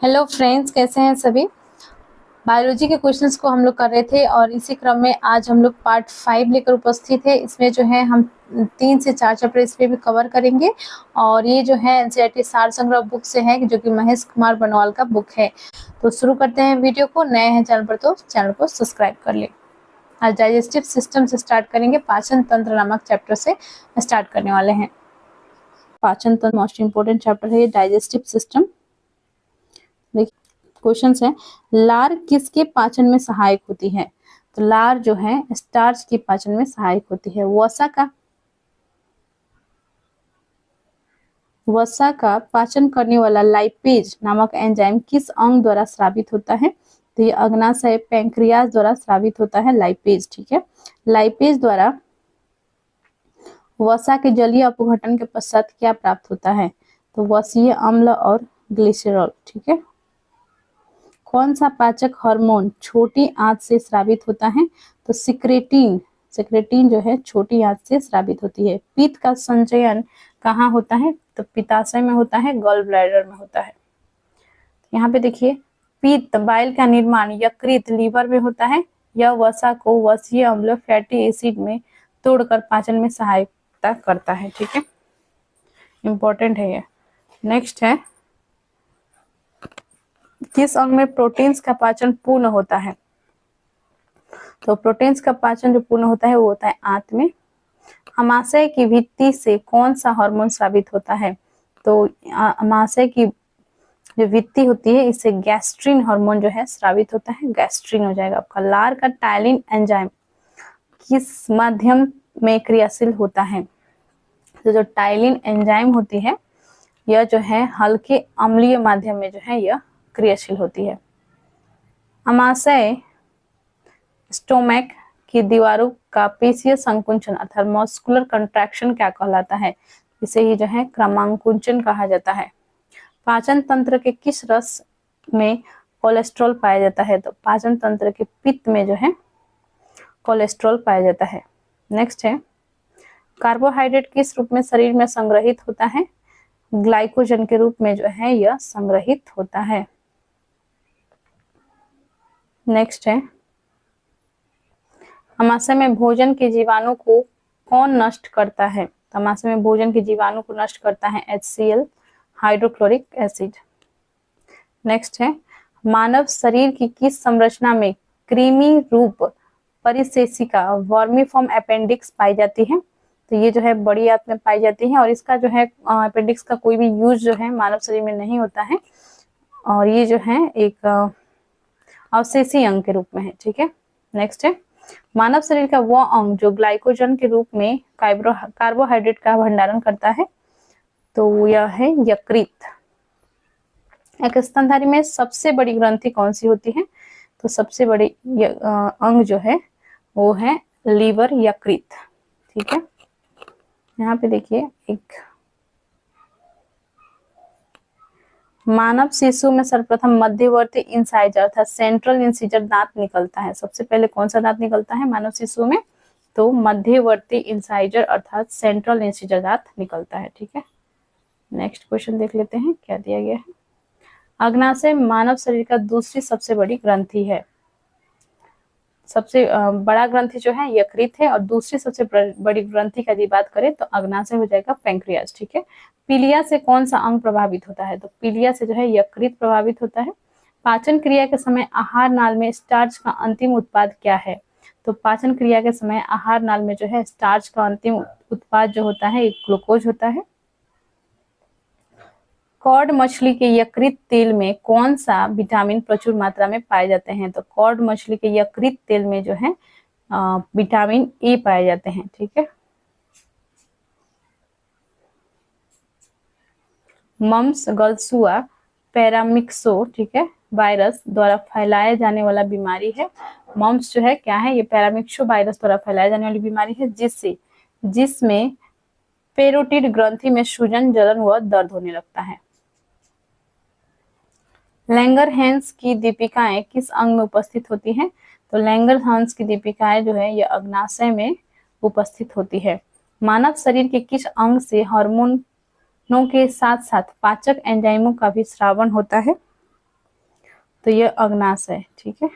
Hello friends, कैसे हैं सभी। बायोलॉजी के क्वेश्चंस को हम लोग कर रहे थे और इसी क्रम में आज हम लोग पार्ट 5 लेकर उपस्थित है। इसमें जो है हम 3 से 4 चैप्टर इस पे भी कवर करेंगे और ये जो है एनसीईआरटी सार संग्रह बुक से है, जो कि महेश कुमार बनवाल का बुक है। तो शुरू करते हैं वीडियो को। नए हैं चैनल पर तो चैनल को सब्सक्राइब कर ले। आज डाइजेस्टिव सिस्टम से स्टार्ट करेंगे, पाचन तंत्र नामक चैप्टर से स्टार्ट करने वाले हैं। पाचन तंत्र मोस्ट इंपोर्टेंट चैप्टर है, डाइजेस्टिव सिस्टम। क्वेश्चन है, लार किसके पाचन में सहायक होती है? तो लार जो है स्टार्च के पाचन में सहायक होती है। वसा का पाचन करने वाला लाइपेज नामक एंजाइम किस अंग द्वारा स्रावित होता है? तो ये अग्नाशय पैंक्रियाज द्वारा स्रावित होता है लाइपेज। ठीक है, लाइपेज द्वारा वसा के जलीय अपघटन के पश्चात क्या प्राप्त होता है? तो वसीय अम्ल और ग्लिसरॉल। ठीक है, कौन सा पाचक हार्मोन छोटी आंत से स्रावित होता है? तो सिक्रेटिन जो है छोटी आंत से स्रावित होती है। पित्त का संचयन कहाँ होता है? तो पित्ताशय में होता है, गॉल ब्लैडर में होता है। यहाँ पे देखिए, पित्त बाइल का निर्माण यकृत लीवर में होता है। यह वसा को वसीय अम्ल फैटी एसिड में तोड़कर पाचन में सहायता करता है। ठीक है, इंपॉर्टेंट है ये। नेक्स्ट है, किस अंग में प्रोटीन्स का पाचन पूर्ण होता है? तो प्रोटीन्स का पाचन जो पूर्ण होता है वो होता है आंत में। अमाशय की भित्ति से कौन सा हार्मोन स्रावित होता है? तो अमाशय की जो भित्ति होती है इससे गैस्ट्रिन हार्मोन जो है स्रावित होता है, गैस्ट्रिन हो जाएगा आपका। लार का टाइलिन एंजाइम किस माध्यम में क्रियाशील होता है? तो जो टाइलिन एंजाइम होती है यह जो है हल्के अम्लीय माध्यम में जो है यह क्रियाशील होती है। अमाशय स्टोमैक की दीवारों का पेशीय संकुंचन अर्थात मस्कुलर कंट्रैक्शन क्या कहलाता है? इसे ही जो है क्रमांकुंचन कहा जाता है। पाचन तंत्र के किस रस में कोलेस्ट्रॉल पाया जाता है? तो पाचन तंत्र के पित्त में जो है कोलेस्ट्रॉल पाया जाता है। नेक्स्ट है, कार्बोहाइड्रेट किस रूप में शरीर में संग्रहित होता है? ग्लाइकोजन के रूप में जो है यह संग्रहित होता है। नेक्स्ट है, अमाशय में भोजन के जीवाणु को कौन नष्ट करता है? तो अमाशय में भोजन के जीवाणु को नष्ट करता है HCl हाइड्रोक्लोरिक एसिड। नेक्स्ट है, मानव शरीर की किस संरचना में क्रीमी रूप परिशेषिका वर्मीफॉर्म अपेंडिक्स पाई जाती है? तो ये जो है बड़ी आंत में पाई जाती है और इसका जो है अपेंडिक्स का कोई भी यूज जो है मानव शरीर में नहीं होता है और ये जो है एक अवशेषी अंग के रूप में है। ठीक है, नेक्स्ट है, मानव शरीर का वह अंग जो ग्लाइकोजन के रूप में कार्बोहाइड्रेट का भंडारण करता है, तो यह है यकृत। एक स्तनधारी में सबसे बड़ी ग्रंथि कौन सी होती है? तो सबसे बड़ी अंग जो है वो है लीवर, यकृत। ठीक है, यहाँ पे देखिए, एक मानव शिशु में सर्वप्रथम मध्यवर्ती इंसाइजर अर्थात सेंट्रल इंसिजर दांत निकलता है। सबसे पहले कौन सा दांत निकलता है मानव शिशु में? तो मध्यवर्ती इंसाइजर अर्थात सेंट्रल इंसिजर दांत निकलता है। ठीक है, नेक्स्ट क्वेश्चन देख लेते हैं क्या दिया गया है। अग्नाशय मानव शरीर का दूसरी सबसे बड़ी ग्रंथि है। सबसे बड़ा ग्रंथि जो है यकृत है और दूसरी सबसे बड़ी ग्रंथि का यदि बात करें तो अग्नाशय हो जाएगा पैंक्रियाज। ठीक है, पीलिया से कौन सा अंग प्रभावित होता है? तो पीलिया से जो है यकृत प्रभावित होता है। पाचन क्रिया के समय आहार नाल में स्टार्च का अंतिम उत्पाद क्या है? तो पाचन क्रिया के समय आहार नाल में जो है स्टार्च का अंतिम उत्पाद जो होता है एक ग्लूकोज होता है। कॉड मछली के यकृत तेल में कौन सा विटामिन प्रचुर मात्रा में पाए जाते हैं? तो कॉड मछली के यकृत तेल में जो है विटामिन ए पाए जाते हैं। ठीक है, मम्स गलसुआ पैरामिक्सो, ठीक है, वायरस द्वारा फैलाया जाने वाला बीमारी है। मम्स जो है क्या है? ये पैरामिक्सो वायरस द्वारा फैलाया जाने वाली बीमारी है जिसमें पेरोटिड ग्रंथि में सूजन, जलन व दर्द होने लगता है। लैंगरहैंस की दीपिकाएं किस अंग में उपस्थित होती हैं? तो लैंगरहैंस की दीपिकाएं जो है ये अग्नाशय में उपस्थित होती है। मानव शरीर के किस अंग से हार्मोनों के साथ साथ पाचक एंजाइमों का भी स्रावन होता है? तो ये अग्नाशय है, ठीक है।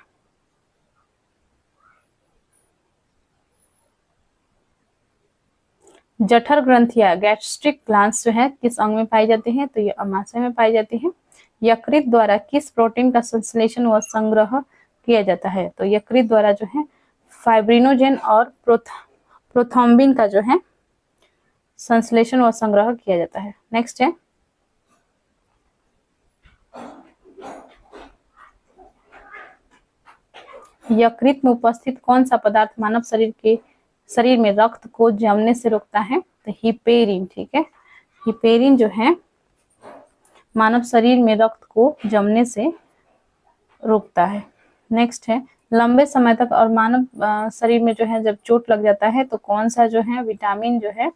जठर ग्रंथियां गैस्ट्रिक ग्लैंड्स जो है किस अंग में पाई जाती हैं, तो ये अमाशय में पाई जाती है। यकृत द्वारा किस प्रोटीन का संश्लेषण व संग्रह किया जाता है, तो यकृत द्वारा जो है फाइब्रिनोजेन और प्रोथ्रोम्बिन का जो है संश्लेषण व संग्रह किया जाता है। नेक्स्ट है यकृत में उपस्थित कौन सा पदार्थ मानव शरीर में रक्त को जमने से रोकता है, तो हिपेरिन, ठीक है। हिपेरिन जो है मानव शरीर में रक्त को जमने से रोकता है। नेक्स्ट है लंबे समय तक और मानव शरीर में जो है जब चोट लग जाता है तो कौन सा जो है विटामिन जो है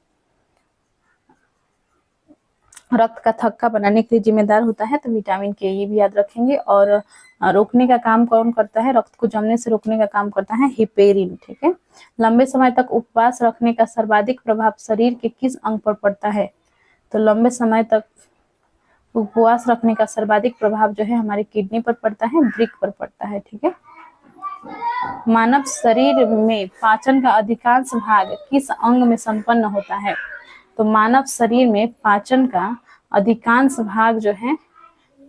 रक्त का थक्का बनाने के लिए जिम्मेदार होता है, तो विटामिन के, ये भी याद रखेंगे। और रोकने का काम कौन करता है, रक्त को जमने से रोकने का काम करता है हिपेरिन, ठीक है। लंबे समय तक उपवास रखने का सर्वाधिक प्रभाव शरीर के किस अंग पर पड़ता है, तो लंबे समय तक उपवास रखने का सर्वाधिक प्रभाव जो है हमारी किडनी पर पड़ता है, वृक्क पर पड़ता है, ठीक है। मानव शरीर में पाचन का अधिकांश भाग किस अंग में संपन्न होता है, तो मानव शरीर में पाचन का अधिकांश भाग जो है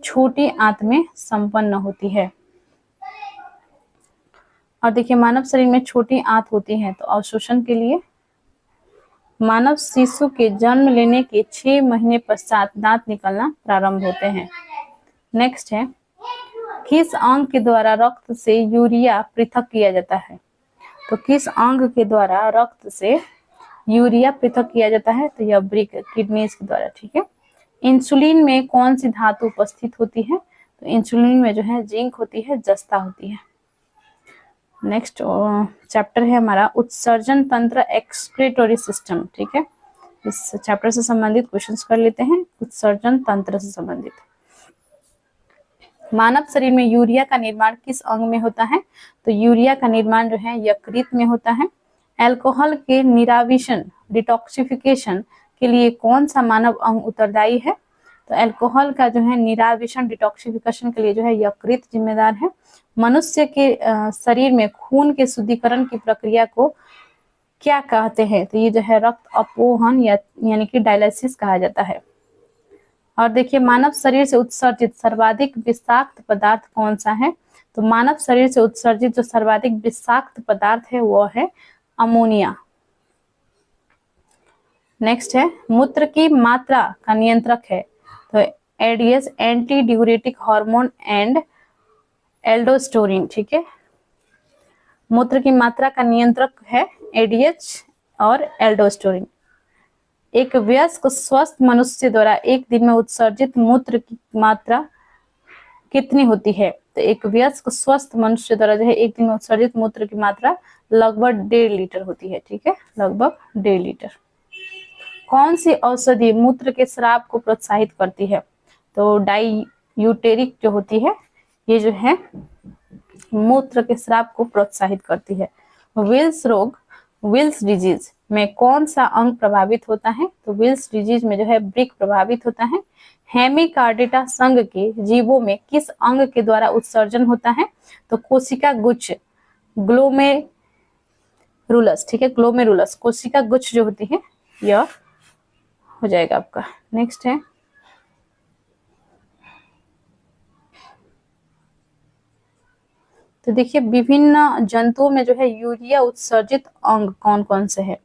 छोटी आंत में संपन्न होती है। और देखिए मानव शरीर में छोटी आंत होती है तो अवशोषण के लिए। मानव शिशु के जन्म लेने के 6 महीने पश्चात दांत निकलना प्रारंभ होते हैं। नेक्स्ट है किस अंग के द्वारा रक्त से यूरिया पृथक किया जाता है, तो किस अंग के द्वारा रक्त से यूरिया पृथक किया जाता है, तो यह वृक्क, किडनीज के द्वारा, ठीक है। इंसुलिन में कौन सी धातु उपस्थित होती है, तो इंसुलिन में जो है जिंक होती है, जस्ता होती है। नेक्स्ट चैप्टर है हमारा उत्सर्जन तंत्र, एक्सक्रीटोरी सिस्टम, ठीक है। इस चैप्टर से संबंधित क्वेश्चंस कर लेते हैं, उत्सर्जन तंत्र से संबंधित। मानव शरीर में यूरिया का निर्माण किस अंग में होता है, तो यूरिया का निर्माण जो है यकृत में होता है। अल्कोहल के निराविशन, डिटॉक्सिफिकेशन के लिए कौन सा मानव अंग उत्तरदायी है, तो अल्कोहल का जो है निराविशन, डिटॉक्सिफिकेशन के लिए जो है यकृत जिम्मेदार है। मनुष्य के शरीर में खून के शुद्धिकरण की प्रक्रिया को क्या कहते हैं, तो ये जो है रक्त अपोहन यानी कि डायलिसिस कहा जाता है। और देखिए मानव शरीर से उत्सर्जित सर्वाधिक विषाक्त पदार्थ कौन सा है, तो मानव शरीर से उत्सर्जित जो सर्वाधिक विषाक्त पदार्थ है वो है अमोनिया। नेक्स्ट है मूत्र की मात्रा का नियंत्रक है, तो ADH, anti diuretic hormone and aldosterone, ठीक है। मूत्र की मात्रा का नियंत्रक है एडीएच और एल्डोस्टेरोन। एक वयस्क स्वस्थ मनुष्य द्वारा एक दिन में उत्सर्जित मूत्र की मात्रा कितनी होती है, तो एक वयस्क स्वस्थ मनुष्य द्वारा जो है एक दिन में उत्सर्जित मूत्र की मात्रा लगभग 1.5 लीटर होती है, ठीक है, लगभग 1.5 लीटर। कौन सी औषधि मूत्र के स्राव को प्रोत्साहित करती है, तो डाइयूटेरिक जो होती है ये जो है मूत्र के स्राव को प्रोत्साहित करती है। विल्स रोग, विल्स डिजीज में कौन सा अंग प्रभावित होता है, तो विल्स डिजीज में जो है वृक्क प्रभावित होता है। हेमिकार्डिटा संघ के जीवों में किस अंग के द्वारा उत्सर्जन होता है, तो कोशिका गुच्छ, ग्लोमेरुलस, ठीक है, ग्लोमेरुलस कोशिका गुच्छ जो होती है यह हो जाएगा आपका। नेक्स्ट है तो देखिए विभिन्न जंतुओं में जो है यूरिया उत्सर्जित अंग कौन कौन से हैं,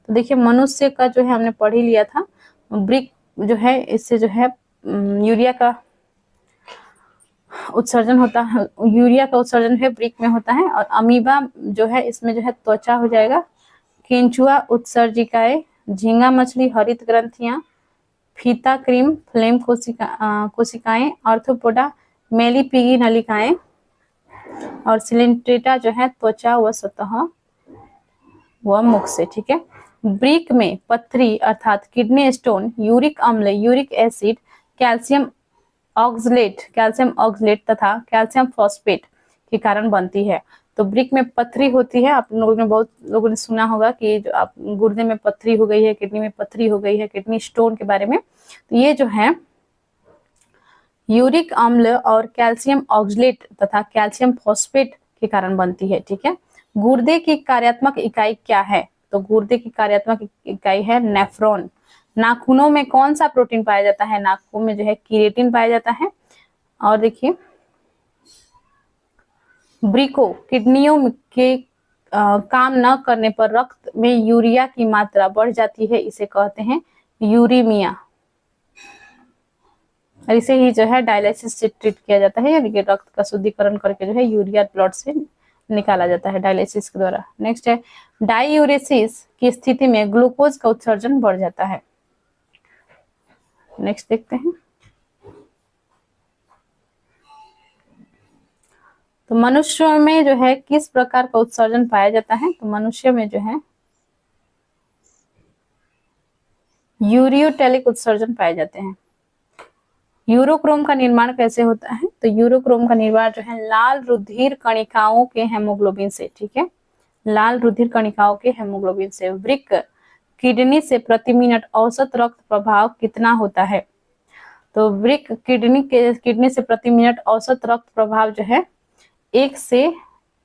तो देखिए मनुष्य का जो है हमने पढ़ ही लिया था, वृक्क जो है इससे जो है यूरिया का उत्सर्जन होता है, यूरिया का उत्सर्जन है वृक्क में होता है। और अमीबा जो है इसमें जो है त्वचा हो जाएगा। केंचुआ उत्सर्जिकाएं, झींगा मछली हरित ग्रंथियां, फीता क्रीम फ्लेम कोशिकाएं, आर्थ्रोपोडा मेलिपिगी नलिकाएं और सिलेंट्रेटा जो है त्वचा व सतह व मुख से, ठीक है। वृक्क में पथरी अर्थात किडनी स्टोन यूरिक अम्ल, यूरिक एसिड, कैल्शियम ऑक्सलेट तथा कैल्शियम फॉस्फेट के कारण बनती है। तो वृक्क में पथरी होती है, आप लोगों ने बहुत लोगों ने सुना होगा कि जो आप गुर्दे में पथरी हो गई है, किडनी में पथरी हो गई है, किडनी स्टोन के बारे में, तो ये जो है यूरिक अम्ल और कैल्शियम ऑक्सलेट तथा कैल्शियम फॉस्फेट के कारण बनती है। ठीक है, गुर्दे की कार्यात्मक इकाई क्या है? तो गुर्दे की कार्यात्मक इकाई है नेफ्रॉन। नाखूनों में कौन सा प्रोटीन पाया जाता है? नाखून में जो है केराटिन पाया जाता है। और देखिए, ब्रिको किडनियों के काम न करने पर रक्त में यूरिया की मात्रा बढ़ जाती है, इसे कहते हैं यूरीमिया। और इसे ही जो है डायलिसिस से ट्रीट किया जाता है, यानी कि रक्त का शुद्धिकरण करके जो है यूरिया ब्लड से निकाला जाता है डायलिसिस के द्वारा। नेक्स्ट है, डाययूरेसिस की स्थिति में ग्लूकोज का उत्सर्जन बढ़ जाता है। नेक्स्ट देखते हैं, तो मनुष्यों में जो है किस प्रकार का उत्सर्जन पाया जाता है? तो मनुष्य में जो है यूरियोटेलिक उत्सर्जन पाए जाते हैं। यूरोक्रोम का निर्माण कैसे होता है? तो यूरोक्रोम का निर्माण जो है लाल रुधिर कणिकाओं के हेमोग्लोबिन से। ठीक है, लाल रुधिर कणिकाओं के हेमोग्लोबिन से। वृक्क किडनी से प्रति मिनट औसत रक्त प्रवाह कितना होता है? तो वृक्क किडनी से प्रति मिनट औसत रक्त प्रवाह जो है 1 से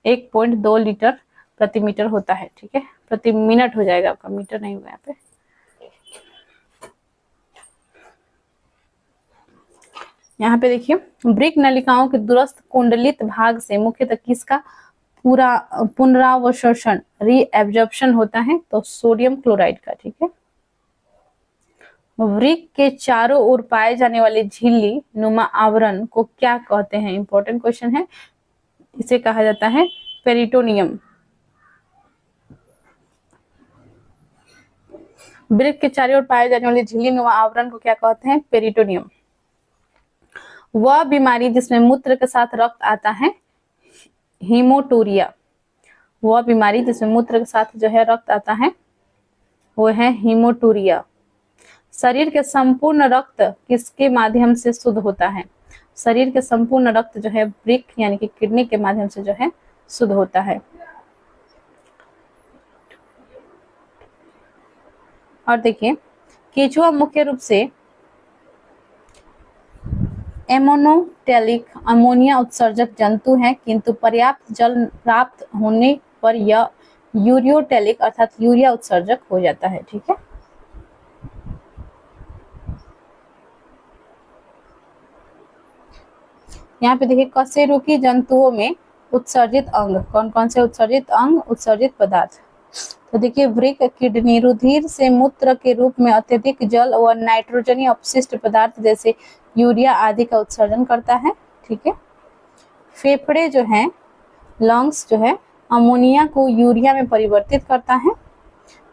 1.2 लीटर प्रति मीटर होता है। ठीक है, प्रति मिनट हो जाएगा आपका, मीटर नहीं होगा यहाँ पे। यहाँ पे देखिए, वृक्क नलिकाओं के दूरस्थ कुंडलित भाग से मुख्यतः किसका पूरा पुनरावशोषण रीएब्जॉर्प्शन होता है? तो सोडियम क्लोराइड का। ठीक है, वृक्क के चारों ओर पाए जाने वाले झिल्ली नुमा आवरण को क्या कहते हैं? इंपॉर्टेंट क्वेश्चन है। इसे कहा जाता है पेरिटोनियम। वृक्क के चारों ओर पाए जाने वाले झिल्ली नुमा आवरण को क्या कहते हैं? पेरिटोनियम। वह बीमारी जिसमें मूत्र के साथ रक्त आता है, हीमोटूरिया। वह बीमारी जिसमें मूत्र के साथ जो है रक्त आता है वो है हीमोटूरिया। शरीर के संपूर्ण रक्त किसके माध्यम से शुद्ध होता है? शरीर के संपूर्ण रक्त जो है वृक्क यानी कि किडनी के माध्यम से जो है शुद्ध होता है। और देखिए, केचुआ मुख्य रूप से एमोनोटेलिक अमोनिया उत्सर्जक जंतु है, किंतु पर्याप्त जल प्राप्त होने पर यह यूरियोटेलिक अर्थात यूरिया उत्सर्जक हो जाता है। ठीक है, यहाँ पे देखिए, कशेरुकी जंतुओं में उत्सर्जित अंग कौन कौन से? उत्सर्जित अंग, उत्सर्जित पदार्थ। तो देखिए, वृक्क किडनी रुधिर से मूत्र के रूप में अत्यधिक जल व नाइट्रोजनी अपशिष्ट पदार्थ जैसे यूरिया आदि का उत्सर्जन करता है। ठीक है, फेफड़े जो है, लंग्स जो है, अमोनिया को यूरिया में परिवर्तित करता है।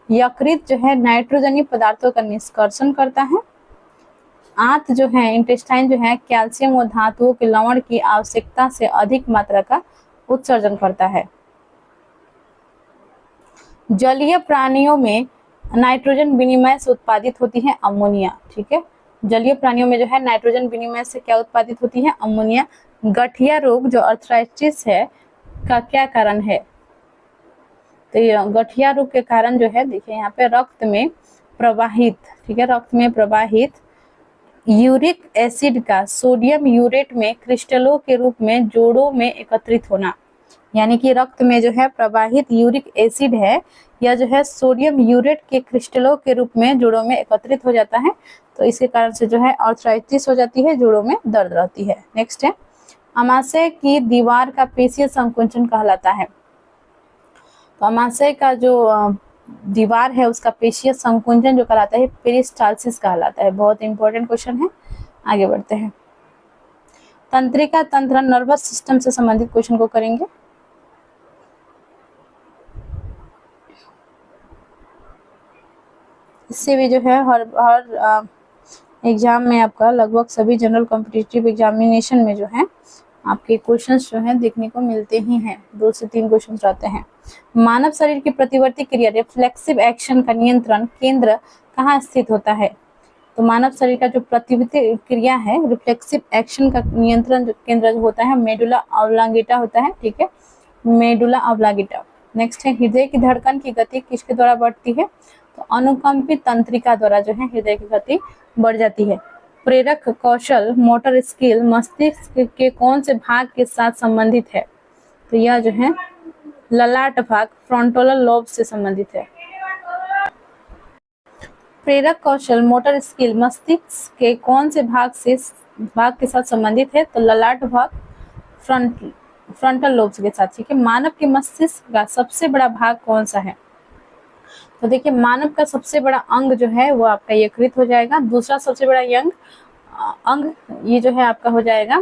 यकृत जो है नाइट्रोजनी पदार्थों का निष्कर्षण करता है। आंत जो है, इंटेस्टाइन जो है, कैल्शियम व धातुओं के लवण की आवश्यकता से अधिक मात्रा का उत्सर्जन करता है। जलीय प्राणियों में नाइट्रोजन विनिमय से उत्पादित होती है अमोनिया। ठीक है, जलीय प्राणियों में जो है नाइट्रोजन विनिमय से क्या उत्पादित होती है? अमोनिया। गठिया रोग जो अर्थराइटिस है का क्या कारण है? तो ये गठिया रोग के कारण जो है, देखिए यहाँ पे रक्त में प्रवाहित, ठीक है, रक्त में प्रवाहित यूरिक एसिड का सोडियम यूरेट में क्रिस्टलों के रूप में जोड़ों में एकत्रित होना। यानी कि रक्त में जो है प्रवाहित यूरिक एसिड है, यह जो है सोडियम यूरेट के क्रिस्टलों के रूप में जोड़ों में एकत्रित हो जाता है। तो इसके कारण से जो है आर्थराइटिस हो जाती है, जोड़ों में दर्द रहती है। नेक्स्ट है, अमाशय की दीवार का पेशीय संकुचन कहलाता है। तो अमाशय का जो दीवार है उसका पेशीय संकुचन जो कहलाता है पेरिस्टाल्सिस कहलाता है। बहुत इंपॉर्टेंट क्वेश्चन है, आगे बढ़ते हैं। तंत्रिका तंत्र नर्वस सिस्टम से संबंधित क्वेश्चन को करेंगे। इससे भी जो है हर एग्जाम में आपका लगभग सभी जनरल कॉम्पिटिटिव एग्जामिनेशन में जो है आपके क्वेश्चंस जो हैं देखने को मिलते ही हैं। 2 से 3 क्वेश्चंस रहते हैं। मानव शरीर की प्रतिवर्ती क्रिया रिफ्लेक्सिव एक्शन का नियंत्रण केंद्र कहाँ स्थित होता है? तो मानव शरीर का जो प्रतिवर्ती क्रिया है, रिफ्लेक्सिव एक्शन का नियंत्रण जो केंद्र जो होता है मेडुला ऑब्लांगेटा होता है। ठीक है, मेडुला ऑब्लांगेटा। नेक्स्ट है, हृदय की धड़कन की गति किसके द्वारा बढ़ती है? तो अनुकंपित तंत्रिका द्वारा जो है हृदय की गति बढ़ जाती है। प्रेरक कौशल मोटर स्किल मस्तिष्क के कौन से भाग के साथ संबंधित है? तो यह जो है ललाट भाग फ्रंटल लोब से संबंधित है। प्रेरक कौशल मोटर स्किल मस्तिष्क के कौन से भाग के साथ संबंधित है? तो ललाट भाग फ्रंटल लोब्स के साथ। ठीक है, मानव के मस्तिष्क का सबसे बड़ा भाग कौन सा है? तो देखिए मानव का सबसे बड़ा अंग जो है वो आपका यकृत हो जाएगा। दूसरा सबसे बड़ा अंग ये जो है आपका हो जाएगा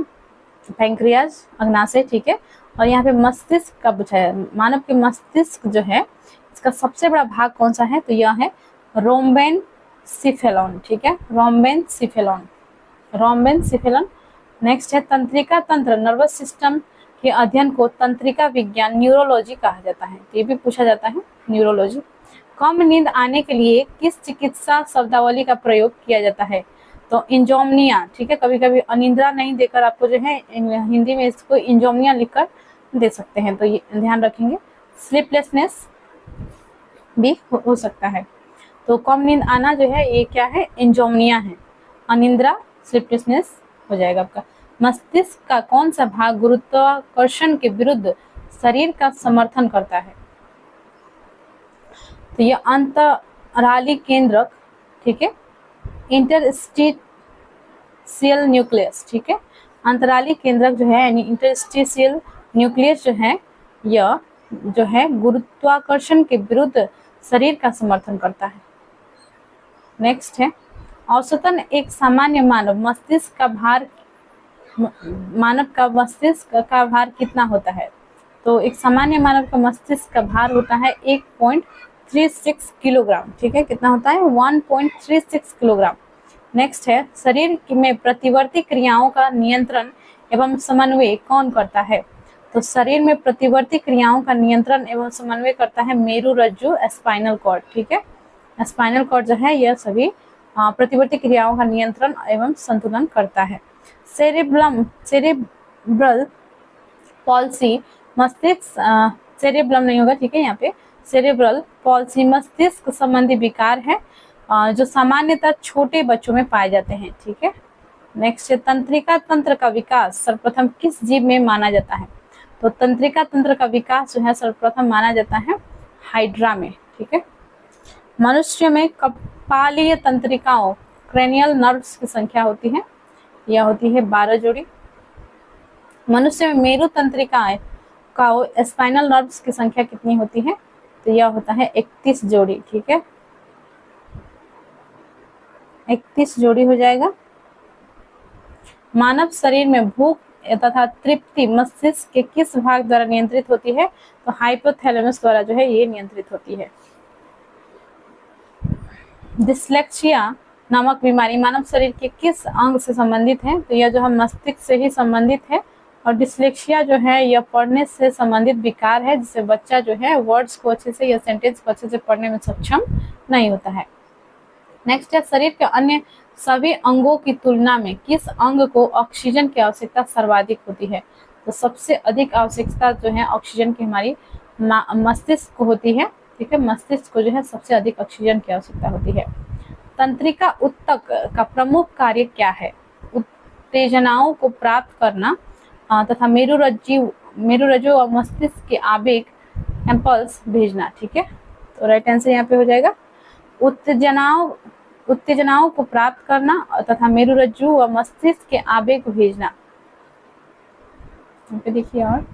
पैंक्रियाज, अग्नाशय। ठीक है, और यहाँ पे मस्तिष्क का पूछा है। मानव के मस्तिष्क जो है इसका सबसे बड़ा भाग कौन सा है? तो यह है रोम्बेनसिफेलॉन। ठीक है, रोम्बेनसिफेलॉन। नेक्स्ट है तंत्रिका तंत्र, नर्वस सिस्टम के अध्ययन को तंत्रिका विज्ञान न्यूरोलॉजी कहा जाता है। तो ये भी पूछा जाता है, न्यूरोलॉजी। कम नींद आने के लिए किस चिकित्सा शब्दावली का प्रयोग किया जाता है? तो इंजोम्निया। ठीक है, कभी कभी अनिद्रा नहीं देकर आपको जो है हिंदी में इसको इंजोम्निया लिखकर दे सकते हैं, तो ये ध्यान रखेंगे। स्लीपलेसनेस भी हो सकता है। तो कम नींद आना जो है ये क्या है? इंजोम्निया है। अनिद्रा स्लीपलेसनेस हो जाएगा आपका। मस्तिष्क का कौन सा भाग गुरुत्वाकर्षण के विरुद्ध शरीर का समर्थन करता है? तो ये अंतराली केंद्रक। ठीक है, इंटरस्टिशियल न्यूक्लियस। ठीक है, अंतराली केंद्रक जो है यानी इंटरस्टिशियल न्यूक्लियस जो है यह जो है गुरुत्वाकर्षण के विरुद्ध शरीर का समर्थन करता है। नेक्स्ट है औसतन एक सामान्य मानव मस्तिष्क का भार कितना होता है? तो एक सामान्य मानव का मस्तिष्क का भार होता है 1.36 किलोग्राम। ठीक है, कितना होता है? 1.36 किलोग्राम। नेक्स्ट है शरीर में प्रतिवर्ती क्रियाओं का नियंत्रण एवं समन्वय कौन करता है? तो शरीर में प्रतिवर्ती क्रियाओं का नियंत्रण एवं समन्वय करता है मेरुरज्जु, स्पाइनल कॉर्ड। ठीक है, स्पाइनल कॉर्ड जो है यह सभी प्रतिवर्ती क्रियाओं का नियंत्रण एवं संतुलन करता है। सेरेब्रल पॉल्सी मस्तिष्क, सेरेब्रम नहीं होगा। ठीक है, यहाँ पे सेरेब्रल पॉल्सी मस्तिष्क संबंधी विकार है जो सामान्यतः छोटे बच्चों में पाए जाते हैं। ठीक है, नेक्स्ट है तंत्रिका तंत्र का विकास सर्वप्रथम किस जीव में माना जाता है? तो तंत्रिका तंत्र का विकास जो है सर्वप्रथम माना जाता है हाइड्रा में। ठीक है, मनुष्य में कपालीय तंत्रिकाओं क्रेनियल नर्व्स की संख्या होती है, यह होती है 12 जोड़ी। मनुष्य में मेरु तंत्रिकाएं का स्पाइनल नर्व्स की संख्या कितनी होती है? तो यह होता है 31 जोड़ी। ठीक है, 31 जोड़ी हो जाएगा। मानव शरीर में भूख तथा तृप्ति मस्तिष्क के किस भाग द्वारा नियंत्रित होती है? तो हाइपोथैलेमस द्वारा जो है ये नियंत्रित होती है। डिस्लेक्सिया नामक बीमारी मानव शरीर के किस अंग से संबंधित है? तो यह जो है मस्तिष्क से ही संबंधित है। और डिस्लेक्सिया जो है यह पढ़ने से संबंधित विकार है जिससे बच्चा जो है वर्ड्स को अच्छे से या सेंटेंस को अच्छे से पढ़ने में सक्षम नहीं होता है। नेक्स्ट है शरीर के अन्य सभी अंगों की तुलना में किस अंग को ऑक्सीजन की आवश्यकता सर्वाधिक होती है? तो सबसे अधिक आवश्यकता जो है ऑक्सीजन की हमारी मस्तिष्क को होती है। ठीक है, मस्तिष्क को जो है सबसे अधिक ऑक्सीजन की आवश्यकता होती है। तंत्रिका ऊतक का प्रमुख कार्य क्या है? उत्तेजनाओं को प्राप्त करना तथा मेरुरज्जु और मस्तिष्क के आवेग इम्पल्स भेजना। ठीक है, तो राइट आंसर यहाँ पे हो जाएगा उत्तेजनाओं को प्राप्त करना तथा मेरुरज्जु व मस्तिष्क के आवेग भेजना। यहाँ पे देखिए और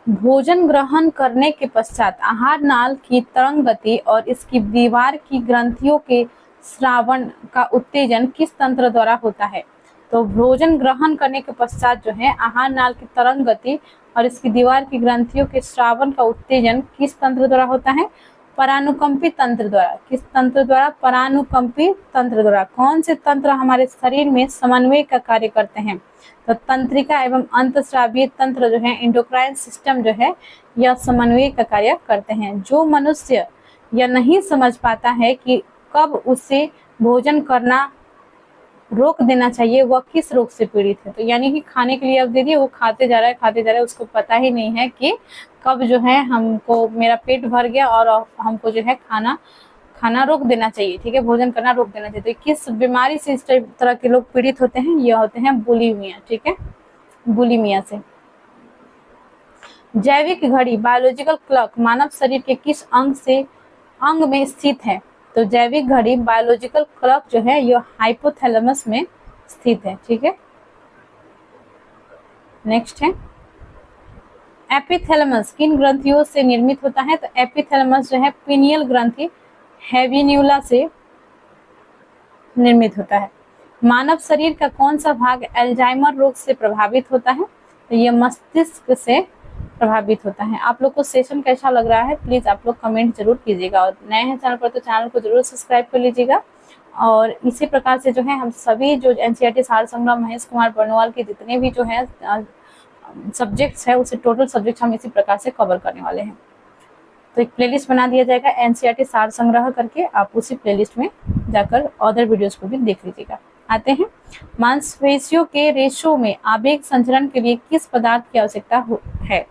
भोजन ग्रहण करने के पश्चात आहार नाल की तरंग गति और इसकी दीवार की ग्रंथियों के स्रावन का उत्तेजन किस तंत्र द्वारा होता है? तो भोजन ग्रहण करने के पश्चात जो है आहार नाल की तरंग गति और इसकी दीवार की ग्रंथियों के स्रावन का उत्तेजन किस तंत्र द्वारा होता है? परानुकंपी तंत्र द्वारा। किस तंत्र द्वारा? परानुकंपी तंत्र द्वारा। कौन से तंत्र हमारे शरीर में समन्वय का कार्य करते हैं? तो तंत्रिका एवं अंतस्रावीय तंत्र जो है एंडोक्राइन सिस्टम जो है यह समन्वय का कार्य करते हैं। जो मनुष्य यह नहीं समझ पाता है कि कब उसे भोजन करना रोक देना चाहिए वह किस रोग से पीड़ित है? तो यानी कि खाने के लिए अब दे दिए, वो खाते जा रहा है, उसको पता ही नहीं है कि कब जो है हमको मेरा पेट भर गया और हमको जो है खाना खाना रोक देना चाहिए, ठीक है, भोजन करना रोक देना चाहिए। तो किस बीमारी से इस तरह के लोग पीड़ित होते हैं? ये होते हैं बुलिमिया, ठीक है, बुलिमिया से। जैविक घड़ी बायोलॉजिकल क्लॉक मानव शरीर के किस अंग में स्थित है? तो जैविक घड़ी बायोलॉजिकल क्लॉक जो है ये हाइपोथैलेमस में स्थित है, ठीक है। नेक्स्ट है एपिथैलेमस किन ग्रंथियों से निर्मित होता है? तो एपिथैलेमस जो है पिनियल ग्रंथि हैविन्यूला से निर्मित होता है। मानव शरीर का कौन सा भाग अल्जाइमर रोग से प्रभावित होता है? तो ये मस्तिष्क से प्रभावित होता है। आप लोग को सेशन कैसा लग रहा है प्लीज आप लोग कमेंट जरूर कीजिएगा, और नए हैं चैनल पर तो चैनल को जरूर सब्सक्राइब कर लीजिएगा। और इसी प्रकार से जो है हम सभी जो एनसीईआरटी सार संग्रह महेश कुमार बर्नवाल के जितने भी जो है सब्जेक्ट्स है उसे टोटल सब्जेक्ट हम इसी प्रकार से कवर करने वाले हैं। तो एक प्लेलिस्ट बना दिया जाएगा एनसीईआरटी सार संग्रह करके, आप उसी प्लेलिस्ट में जाकर अदर वीडियोस को भी देख लीजिएगा। आते हैं मांसपेशियों के रेशों में आवेग संचरण के लिए किस पदार्थ की आवश्यकता है?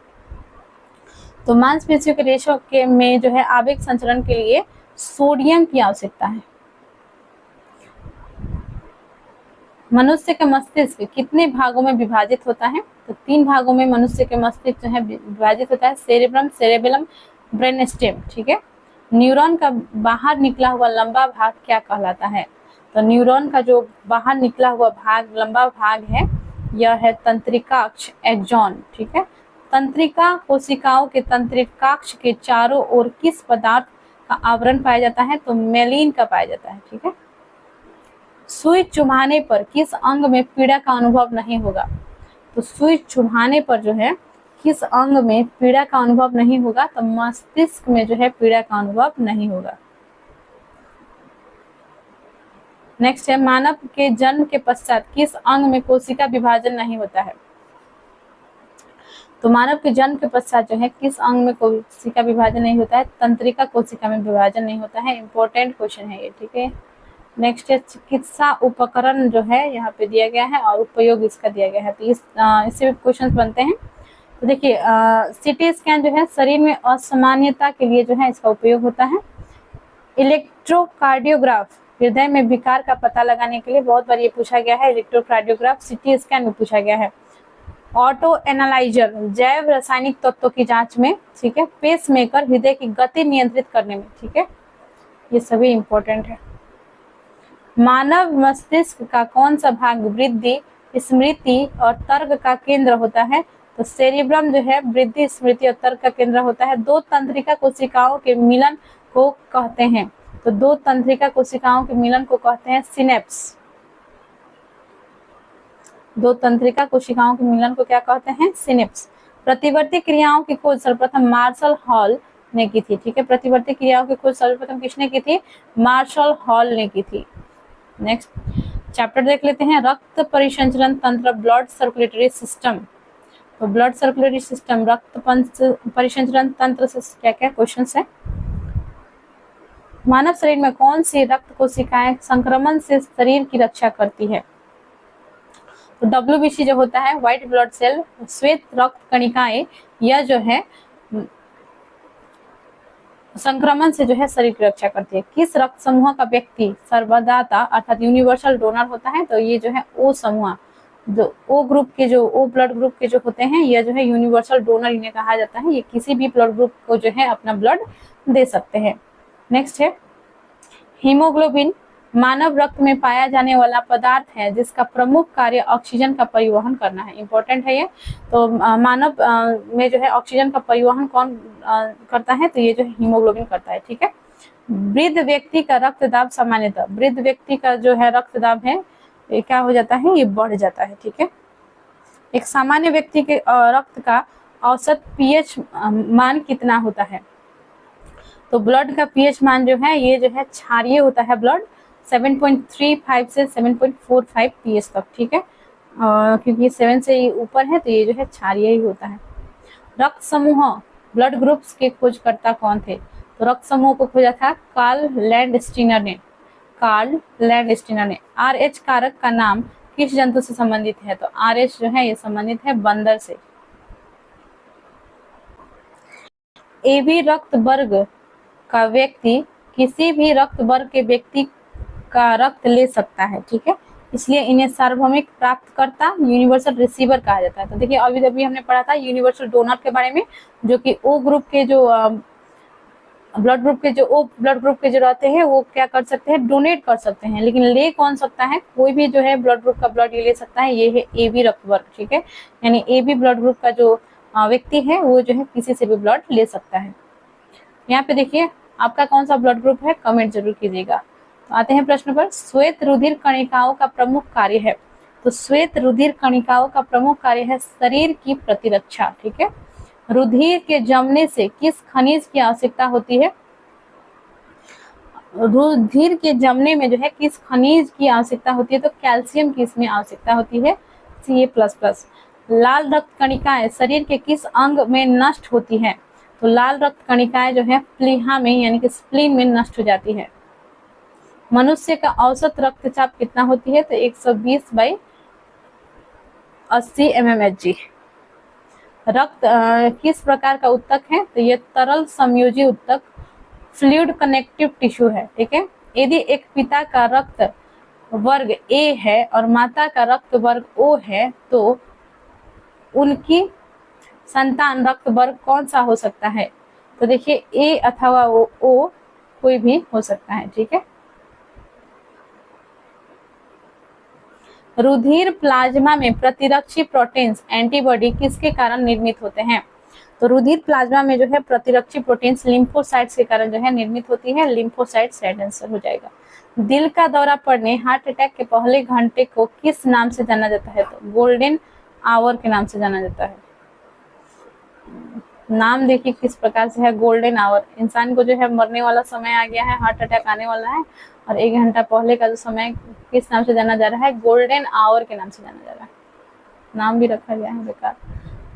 तो मांसपेशियों के रेशों के में जो है आवेग संचरण के लिए सोडियम की आवश्यकता है। मनुष्य का मस्तिष्क कितने भागों में विभाजित होता है? तो 3 भागों में मनुष्य के मस्तिष्क जो है विभाजित होता है, सेरेब्रम, सेरेबेलम, ब्रेनस्टेम, ठीक है। न्यूरॉन का बाहर निकला हुआ लंबा भाग क्या कहलाता है? तो न्यूरॉन का जो बाहर निकला हुआ भाग लंबा भाग है यह है तंत्रिकाक्ष, एक्सॉन, ठीक है। तंत्रिका कोशिकाओं के तंत्रिकाक्ष के चारों ओर किस पदार्थ का आवरण पाया जाता है? तो मेलिन का पाया जाता है, ठीक है। सुई चुभाने पर किस अंग में पीड़ा का अनुभव नहीं होगा? तो सुई चुभाने पर जो है किस अंग में पीड़ा का अनुभव नहीं होगा? तो मस्तिष्क में जो है पीड़ा का अनुभव नहीं होगा। नेक्स्ट है मानव के जन्म के पश्चात किस अंग में कोशिका विभाजन नहीं होता है? तो मानव के जन्म के पश्चात जो है किस अंग में कोशिका विभाजन नहीं होता है? तंत्रिका कोशिका में विभाजन नहीं होता है। इंपॉर्टेंट क्वेश्चन है ये, ठीक है। नेक्स्ट है चिकित्सा उपकरण जो है यहाँ पे दिया गया है और उपयोग इसका दिया गया है, तो इससे भी क्वेश्चन बनते हैं। तो देखिए सीटी स्कैन जो है शरीर में असामान्यता के लिए जो है इसका उपयोग होता है। इलेक्ट्रोकार्डियोग्राफ हृदय में विकार का पता लगाने के लिए बहुत बार ये पूछा गया है, इलेक्ट्रोकार्डियोग्राफ सीटी स्कैन में पूछा गया है। ऑटो एनालाइजर जैव रासायनिक तत्वों की जांच में, ठीक है। पेसमेकर हृदय की गति नियंत्रित करने में, ठीक है। ये सभी इंपॉर्टेंट है। मानव मस्तिष्क का कौन सा भाग वृद्धि, स्मृति और तर्क का केंद्र होता है? तो सेरिब्रम जो है वृद्धि, स्मृति और तर्क का केंद्र होता है। 2 तंत्रिका कोशिकाओं के मिलन को कहते हैं, तो 2 तंत्रिका कोशिकाओं के मिलन को कहते हैं सिनेप्स। 2 तंत्रिका कोशिकाओं के मिलन को क्या कहते हैं? सिनेप्स। प्रतिवर्ती क्रियाओं की खोज सर्वप्रथम मार्शल हॉल ने की थी, ठीक है। प्रतिवर्ती क्रियाओं की खोज सर्वप्रथम किसने की थी? मार्शल हॉल ने की थी। नेक्स्ट चैप्टर देख लेते हैं रक्त परिसंचरण तंत्र, ब्लड सर्कुलेटरी सिस्टम। तो ब्लड सर्कुलेटरी सिस्टम, रक्त परिसंचरण तंत्र से क्या क्या क्वेश्चन है? मानव शरीर में कौन सी रक्त कोशिकाएं संक्रमण से शरीर की रक्षा करती है? तो WBC जो होता है व्हाइट ब्लड सेल, श्वेत रक्त कणिकाएं, यह जो है संक्रमण से जो है शरीर की रक्षा करती है। किस रक्त समूह का व्यक्ति सर्वदाता अर्थात यूनिवर्सल डोनर होता है? तो ये जो है O समूह, जो O ग्रुप के जो O ब्लड ग्रुप के जो होते हैं यह जो है यूनिवर्सल डोनर इन्हें कहा जाता है। ये किसी भी ब्लड ग्रुप को जो है अपना ब्लड दे सकते हैं। नेक्स्ट है हीमोग्लोबिन मानव रक्त में पाया जाने वाला पदार्थ है जिसका प्रमुख कार्य ऑक्सीजन का परिवहन करना है। इंपॉर्टेंट है ये। तो मानव में जो है ऑक्सीजन का परिवहन कौन करता है? तो ये जो है हीमोग्लोबिन करता है, ठीक है। वृद्ध व्यक्ति का रक्तदाब सामान्यतः, वृद्ध व्यक्ति का जो है रक्तदाब है ये क्या हो जाता है? ये बढ़ जाता है, ठीक है। एक सामान्य व्यक्ति के रक्त का औसत पीएच मान कितना होता है? तो ब्लड का पीएच मान जो है ये जो है क्षारीय होता है ब्लड, 7.35 से 7.45 पीएच तक, ठीक है। क्योंकि 7 से ऊपर है तो ये जो है क्षारीय ही होता है। रक्त समूह ब्लड ग्रुप्स के खोजकर्ता कौन थे? तो रक्त समूह को खोजा था कार्ल लैंडस्टीनर ने। कार्ल लैंडस्टीनर ने। RH कारक का नाम किस जंतु से संबंधित है? तो RH जो है ये संबंधित है बंदर से। AB रक्त वर्ग का व्यक्ति किसी भी रक्त वर्ग के व्यक्ति का रक्त ले सकता है, ठीक है, इसलिए इन्हें सार्वभौमिक प्राप्तकर्ता यूनिवर्सल रिसीवर कहा जाता है। तो देखिए अभी अभी हमने पढ़ा था यूनिवर्सल डोनर के बारे में, जो कि ओ ग्रुप के जो ब्लड ग्रुप के जो रहते हैं वो क्या कर सकते हैं, डोनेट कर सकते हैं, लेकिन ले कौन सकता है, कोई भी जो है ब्लड ग्रुप का ब्लड ये ले सकता है, ये है ए बी रक्त वर्ग, ठीक है, यानी ए बी ब्लड ग्रुप का जो व्यक्ति है वो जो है किसी से भी ब्लड ले सकता है। यहाँ पे देखिए आपका कौन सा ब्लड ग्रुप है, कमेंट जरूर कीजिएगा। तो आते हैं प्रश्न पर, श्वेत रुधिर कणिकाओं का प्रमुख कार्य है। तो श्वेत रुधिर कणिकाओं का प्रमुख कार्य है शरीर की प्रतिरक्षा, ठीक है। रुधिर के जमने से किस खनिज की आवश्यकता होती है, रुधिर के जमने में जो है किस खनिज की आवश्यकता होती है, तो कैल्शियम की इसमें आवश्यकता होती है, Ca++। लाल रक्त कणिकाएं शरीर के किस अंग में नष्ट होती है, तो लाल रक्त कणिकाएं जो है प्लीहा में यानी कि स्प्लीन में नष्ट हो जाती है। मनुष्य का औसत रक्तचाप कितना होती है, तो 120/80 mmHg। रक्त किस प्रकार का उत्तक है, तो ये तरल संयोजी उत्तक फ्लूइड कनेक्टिव टिश्यू है, ठीक है। यदि एक पिता का रक्त वर्ग ए है और माता का रक्त वर्ग ओ है तो उनकी संतान रक्त वर्ग कौन सा हो सकता है, तो देखिए ए अथवा ओ कोई भी हो सकता है, ठीक है। रुधिर प्लाज्मा में प्रतिरक्षी प्रोटीन्स एंटीबॉडी किसके कारण निर्मित होते हैं, तो रुधिर प्लाज्मा में जो है प्रतिरक्षी प्रोटीन्स लिम्फोसाइट्स के कारण जो है निर्मित होती है, लिम्फोसाइट सही आंसर हो जाएगा। दिल का दौरा पड़ने हार्ट अटैक के पहले घंटे को किस नाम से जाना जाता है, तो गोल्डन आवर के नाम से जाना जाता है। नाम देखिए किस प्रकार से है, गोल्डन आवर, इंसान को जो है मरने वाला समय आ गया है, हार्ट अटैक आने वाला है, और 1 घंटा पहले का जो समय किस नाम से जाना जा रहा है, गोल्डन आवर के नाम से जाना जा रहा है, नाम भी रखा गया है बेकार।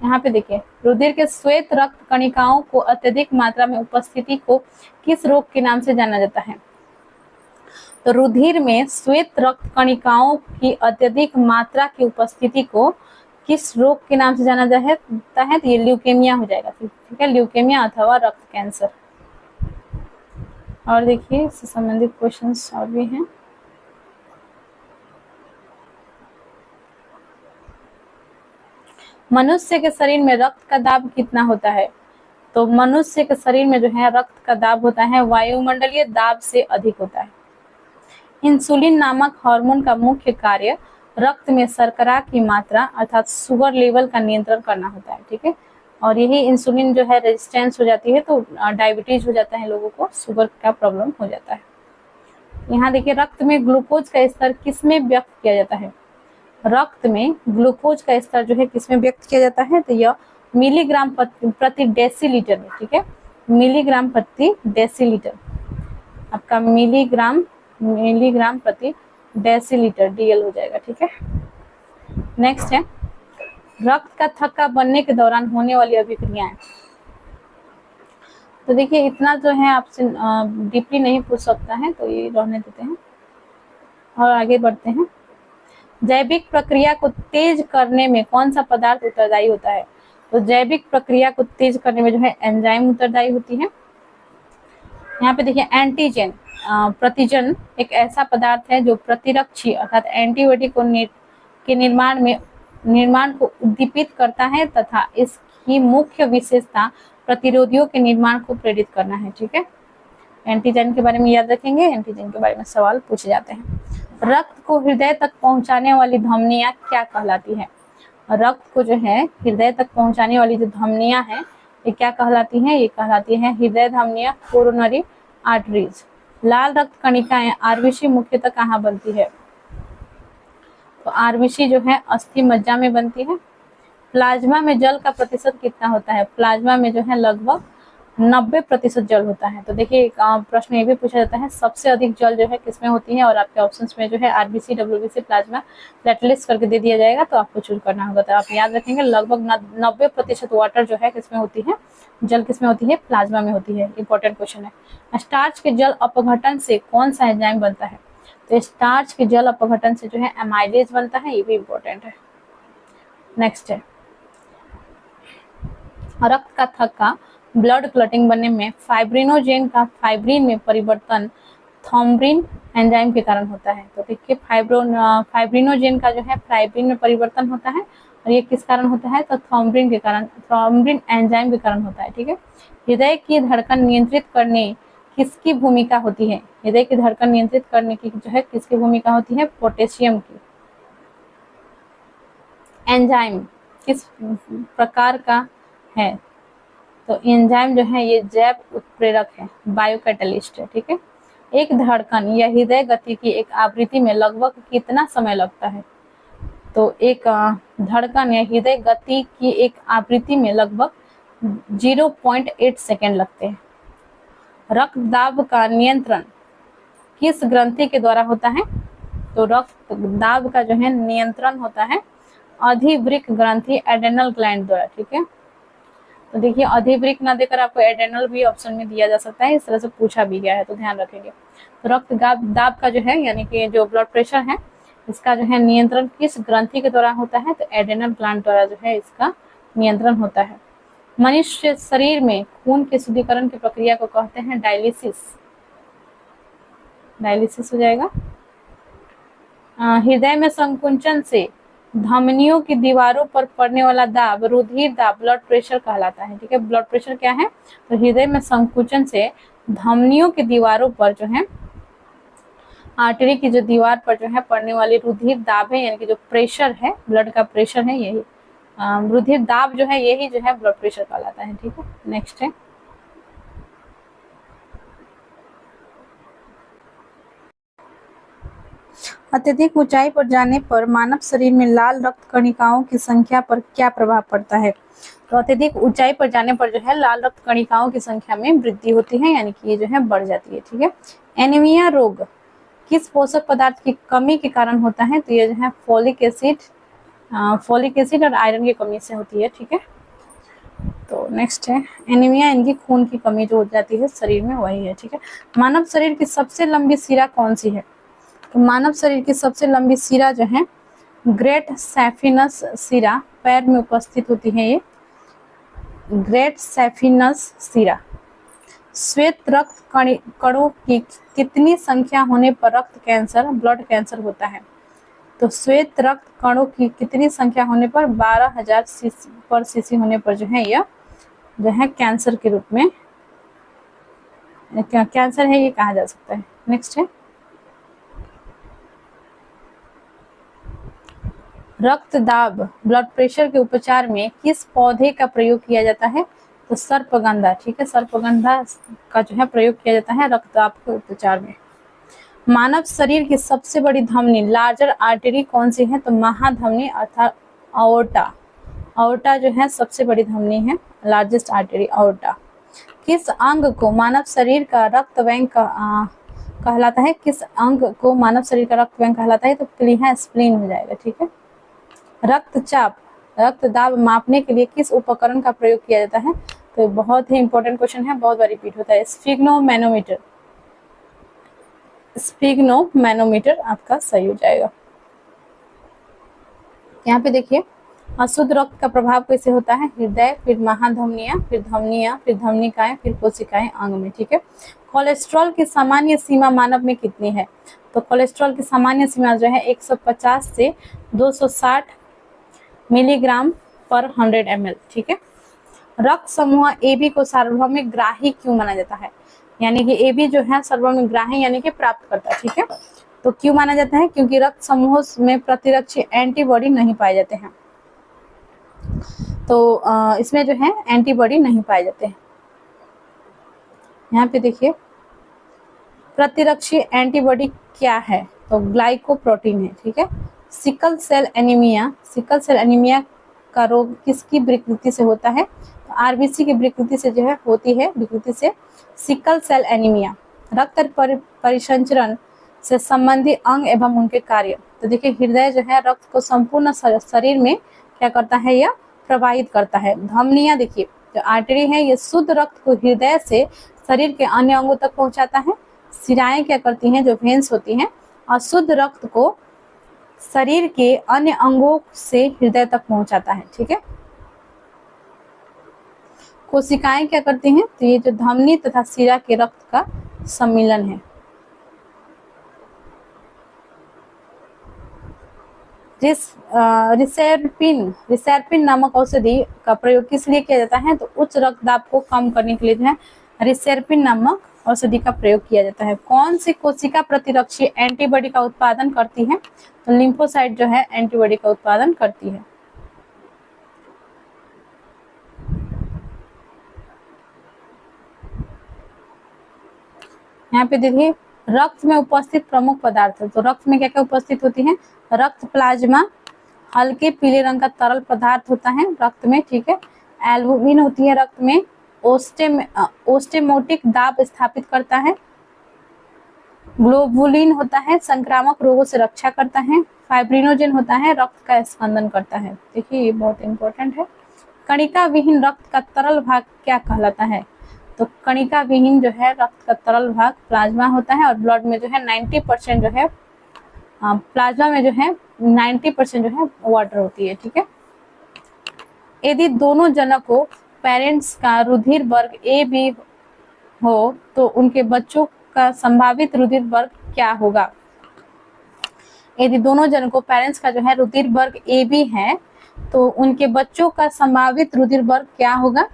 यहाँ पे देखिए रुधिर के श्वेत रक्त कणिकाओं को अत्यधिक मात्रा में उपस्थिति को किस रोग के नाम से जाना जाता है, तो रुधिर में श्वेत रक्त कणिकाओं की अत्यधिक मात्रा की उपस्थिति को किस रोग के नाम से जाना जाता है, तो ये ल्यूकेमिया हो जाएगा, ठीक है, ल्यूकेमिया अथवा रक्त कैंसर। और देखिए इससे संबंधित क्वेश्चंस और भी हैं। मनुष्य के शरीर में रक्त का दाब कितना होता है, तो मनुष्य के शरीर में जो है रक्त का दाब होता है वायुमंडलीय दाब से अधिक होता है। इंसुलिन नामक हार्मोन का मुख्य कार्य रक्त में शर्करा की मात्रा अर्थात शुगर लेवल का नियंत्रण करना होता है, ठीक है, और यही इंसुलिन जो है रेजिस्टेंस हो जाती है तो डायबिटीज हो जाता है, लोगों को शुगर का प्रॉब्लम हो जाता है। यहाँ देखिए रक्त में ग्लूकोज का स्तर किसमें व्यक्त किया जाता है, रक्त में ग्लूकोज का स्तर जो है किसमें व्यक्त किया जाता है, तो यह मिलीग्राम प्रति डेसीलीटर में, ठीक है, मिलीग्राम प्रति डेसीलीटर, आपका मिलीग्राम प्रति डेसीलीटर DL हो जाएगा, ठीक है। नेक्स्ट है रक्त का थक्का बनने के दौरान होने वाली अभिक्रियाएं। तो देखिए इतना जो है आपसे डीपली नहीं पूछ सकता है, तो ये रहने देते हैं और आगे बढ़ते हैं। जैविक प्रक्रिया को तेज करने में कौन सा पदार्थ उत्तरदायी होता है, तो जैविक प्रक्रिया को तेज करने में जो है एंजाइम उत्तरदायी होती है। यहाँ पे देखिए एंटीजन प्रतिजन एक ऐसा पदार्थ है जो प्रतिरक्षी अर्थात एंटीबॉडी के निर्माण को उद्दीपित करता है तथा इसकी मुख्य विशेषता प्रतिरोधियों के निर्माण को प्रेरित करना है, ठीक है। एंटीजन के बारे में याद रखेंगे, एंटीजन के बारे में सवाल पूछे जाते हैं। रक्त को हृदय तक पहुंचाने वाली धमनियां क्या कहलाती है, रक्त को जो है हृदय तक पहुंचाने वाली जो धमनियां हैं ये क्या कहलाती हैं, ये कहलाती हैं हृदय धमनियां, कोरोनरी आर्टरीज। लाल रक्त कणिकाएं आरबीसी मुख्यतः कहाँ बनती है, तो आरबीसी जो है अस्थि मज्जा में बनती है। प्लाज्मा में जल का प्रतिशत कितना होता है, प्लाज्मा में जो है लगभग 90% जल होता है। तो देखिए एक प्रश्न ये भी पूछा जाता है सबसे अधिक जल जो है किसमें होती है, और आपके ऑप्शंस में जो है आरबीसी, डब्ल्यूबीसी, प्लाज्मा, प्लेटलेट्स करके दे दिया जाएगा, तो आपको चूज करना होगा। तो आप याद रखेंगे लगभग 90% वाटर जो है किसमें होती है, जल किसमें होती है, प्लाज्मा में होती है। इंपॉर्टेंट क्वेश्चन है। स्टार्च के जल अपघटन से कौन सा एंजाइम बनता है, तो स्टार्च के जल अपघटन से जो है एमाइलेज बनता है, ये भी इंपॉर्टेंट है। नेक्स्ट है रक्त का थक्का ब्लड क्लॉटिंग बनने में फाइब्रिनोजेन का फाइब्रिन में परिवर्तन थ्रोम्बिन एंजाइम के कारण होता है। तो देखिए फाइब्रिनोजेन का जो है फाइब्रिन में परिवर्तन होता है और ये किस कारण होता है, तो थ्रोम्बिन के कारण, थ्रोम्बिन एंजाइम के कारण होता है। ठीक है। हृदय की धड़कन नियंत्रित करने किसकी भूमिका होती है? हृदय की धड़कन नियंत्रित करने की जो है किसकी भूमिका होती है? पोटेशियम की। एंजाइम किस प्रकार का है? तो एंजाइम जो है ये जैव उत्प्रेरक है, बायोकैटलिस्ट है। ठीक है। एक धड़कन या हृदय गति की एक आवृत्ति में लगभग कितना समय लगता है? तो एक धड़कन या हृदय गति की एक आवृत्ति में लगभग 0.8 सेकेंड लगते हैं। रक्तदाब का नियंत्रण किस ग्रंथि के द्वारा होता है? तो रक्तदाब का जो है नियंत्रण होता है अधिवृक्क ग्रंथि, एड्रेनल ग्लैंड द्वारा। ठीक है। तो देखिए अधिवृक्क ना देकर आपको एड्रेनल भी ऑप्शन में दिया जा सकता है, इस तरह से पूछा भी गया है, तो ध्यान रखेंगे। तो रक्तदाब का जो है यानी कि जो ब्लड प्रेशर है इसका जो है नियंत्रण किस ग्रंथि के द्वारा होता है? तो एड्रेनल ग्लैंड द्वारा जो है इसका नियंत्रण होता है। मनुष्य शरीर में खून के शुद्धिकरण की प्रक्रिया को कहते हैं डायलिसिस। डायलिसिस हो जाएगा। हृदय में संकुचन से धमनियों की दीवारों पर पड़ने वाला दाब रुधिर दाब ब्लड प्रेशर कहलाता है। ठीक है। ब्लड प्रेशर क्या है? तो हृदय में संकुचन से धमनियों की दीवारों पर जो है आर्टरी की जो दीवार पर जो है पड़ने वाली रुधिर दाब है, यानी कि जो प्रेशर है, ब्लड का प्रेशर है, यही रुधिर दाब जो है यही जो है ब्लड प्रेशर कहलाता है। ठीक है। नेक्स्ट है अत्यधिक ऊंचाई पर जाने पर मानव शरीर में लाल रक्त कणिकाओं की संख्या पर क्या प्रभाव पड़ता है? तो अत्यधिक ऊंचाई पर जाने पर जो है लाल रक्त कणिकाओं की संख्या में वृद्धि होती है, यानी कि ये जो है बढ़ जाती है। ठीक है। एनीमिया रोग किस पोषक पदार्थ की कमी के कारण होता है? तो ये जो है फोलिक एसिड और आयरन की कमी से होती है। ठीक है। तो नेक्स्ट है एनीमिया, इनकी खून की कमी जो हो जाती है शरीर में, वही है। ठीक है। मानव शरीर की सबसे लंबी शिरा कौन सी है? तो मानव शरीर की सबसे लंबी शिरा जो है ग्रेट सैफिनस शिरा पैर में उपस्थित होती है। ये ग्रेट सैफिनस शिरा। श्वेत रक्त कणों की कितनी संख्या होने पर रक्त कैंसर, ब्लड कैंसर होता है? तो श्वेत रक्त कणों की कितनी संख्या होने पर 12,000 पर सीसी होने पर जो है यह जो है कैंसर के रूप में कैंसर है ये कहा जा सकता है। नेक्स्ट है रक्तदाब ब्लड प्रेशर के उपचार में किस पौधे का प्रयोग किया जाता है? तो सर्पगंधा। ठीक है। सर्पगंधा का जो है प्रयोग किया जाता है रक्तदाब के उपचार में। मानव शरीर की सबसे बड़ी धमनी लार्जर आर्टरी कौन सी है? तो महाधमनी अर्थात अओर्टा। अओर्टा जो है सबसे बड़ी धमनी है, लार्जेस्ट आर्टरी अओर्टा। किस अंग को मानव शरीर का रक्त बैंक कहलाता है? किस अंग को मानव शरीर का रक्त बैंक कहलाता है? तो प्लीहा स्प्लीन हो जाएगा। ठीक है। रक्तचाप रक्तदाब मापने के लिए किस उपकरण का प्रयोग किया जाता है? तो बहुत ही इंपॉर्टेंट क्वेश्चन है, बहुत बार रिपीट होता है। स्फिग्नोमैनोमीटर। स्फिग्नोमैनोमीटर आपका सही हो जाएगा। यहाँ पे देखिए अशुद्ध रक्त का प्रभाव कैसे होता है? हृदय, फिर महाधमनियां, फिर धमनियां, फिर धमनिकाएं, फिर कोशिकाएं अंग में। ठीक है। कोलेस्ट्रॉल की सामान्य सीमा मानव में कितनी है? तो कोलेस्ट्रॉल की सामान्य सीमा जो है 150 से 260 मिलीग्राम पर 100 ml। ठीक है। रक्त समूह AB को सार्वभौमिक ग्राही क्यों माना जाता है? यानी कि AB जो है सार्वभौमिक ग्राही यानी कि प्राप्त करता है। ठीक है। तो क्यों माना जाता है? क्योंकि रक्त समूह में प्रतिरक्षी एंटीबॉडी नहीं पाए जाते हैं। तो इसमें जो है एंटीबॉडी नहीं पाए जाते हैं। यहाँ पे देखिए प्रतिरक्षी एंटीबॉडी क्या है? तो ग्लाइकोप्रोटीन है। ठीक है। सिकल सेल एनीमिया का रोग किसकी विकृति से होता है? तो आरबीसी की विकृति से जो है होती है, विकृति से सिकल सेल एनीमिया। रक्त परिसंचरण से संबंधित अंग एवं उनके कार्य। तो देखिए हृदय जो है रक्त को संपूर्ण शरीर में क्या करता है? यह प्रवाहित करता है। धमनियां देखिए जो आर्टरी है ये शुद्ध रक्त को हृदय से शरीर के अन्य अंगों तक पहुंचाता है। शिराएं क्या करती हैं? जो वेन्स होती हैं अशुद्ध रक्त को शरीर के अन्य अंगों से हृदय तक पहुंचाता है। ठीक है। कोशिकाएं क्या करती हैं, तो ये जो धमनी तथा शिरा के रक्त का सम्मिलन है। जिस रिसेरपिन नामक औषधि का प्रयोग किस लिए किया जाता है, तो उच्च रक्तदाब को कम करने के लिए जो है रिसेरपिन नामक औषधि का प्रयोग किया जाता है। कौन सी कोशिका प्रतिरक्षी एंटीबॉडी का उत्पादन करती है, तो लिम्फोसाइट जो है एंटीबॉडी का उत्पादन करती है। यहाँ पे देखिए रक्त में उपस्थित प्रमुख पदार्थ, तो रक्त में क्या क्या उपस्थित होती है, रक्त प्लाज्मा हल्के पीले रंग का तरल पदार्थ होता है रक्त में, ठीक है। एल्बुमिन होती है रक्त में, ओस्टेमोटिक दाब स्थापित करता है, ग्लोबुलिन होता है संक्रामक रोगों से रक्षा करता है, फाइब्रिनोजेन होता है रक्त का स्पंदन करता है। देखिए ये बहुत इंपॉर्टेंट है। कणिका विहीन रक्त का तरल भाग क्या कहलाता है, तो कणिका विहीन जो है रक्त का तरल भाग प्लाज्मा होता है, और ब्लड में जो है 90% जो है प्लाज्मा में जो है 90% जो है वाटर होती है, ठीक है। यदि दोनों जनकों पेरेंट्स का रुधिर वर्ग ए बी हो तो उनके बच्चों का संभावित रुधिर वर्ग क्या होगा। यदि दोनों जनकों पेरेंट्स का जो है रुधिर वर्ग ए बी है तो उनके बच्चों का संभावित रुधिर वर्ग क्या होगा,